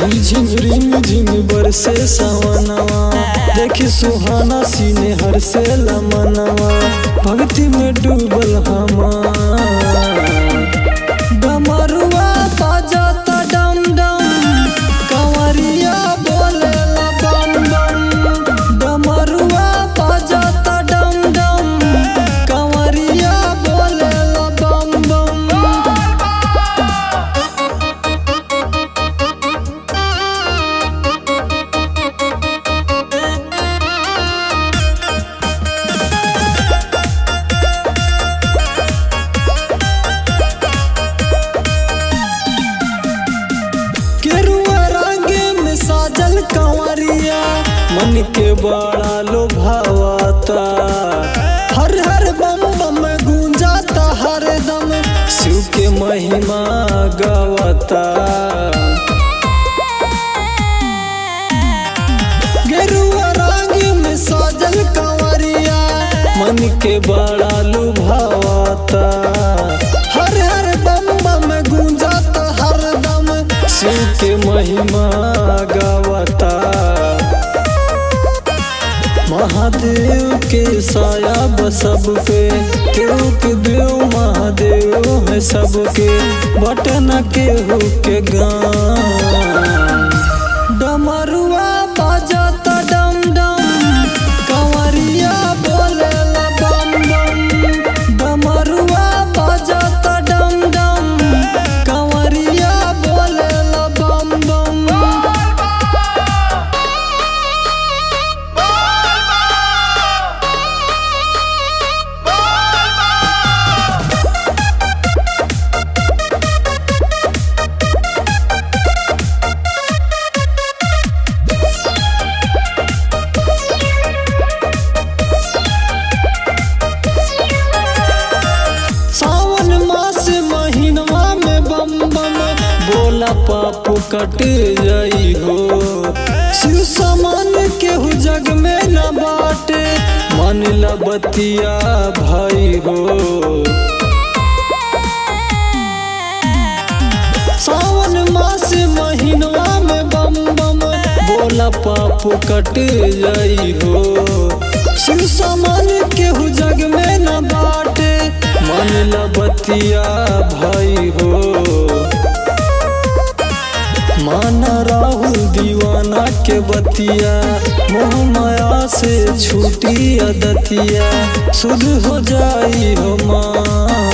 रिम झिम बरसे सवनवा, देखी सुहाना सीने हर से लमनवा, भक्ति में डूबल हमार। डमरुआ बाजता डम डम, कंवरिया बोलेला बम बम। डमरुआ बाजता डम डम, कंवरिया बोलेला बम बम। साजल कंवरिया मन के बड़ा लोभावाता, हर हर बम बम गूंजाता हरदम, शिव के महिमा गावता। गेरुआ रंग में साजल कंवरिया मन के बड़ा लोभावाता, हर हर बम बम गूंजाता हरदम, शिव के महिमा गावता। महादेव के साया बसब पे, केहू के देव महादेव है सबके, बटन केहू के गान। डमरुआ बाजता डम डम, कंवरिया बोलेला बम बम। डमरुआ बाजता डम डम, कंवरिया बोलेला बम बम। बोला पाप कट जाई हो, शिव समान केहू जग में न बाटे, मन ला बतिया भाई हो। सावन मास महीनवा में बम बम, बोला पाप कट जाई हो, शिव समान केहू जग में न बाटे, मन ला बतिया भाई हो। माना राहुल दीवाना के बतिया, मोह माया से छूटी अदतिया, शुद्ध हो जाई हो माँ।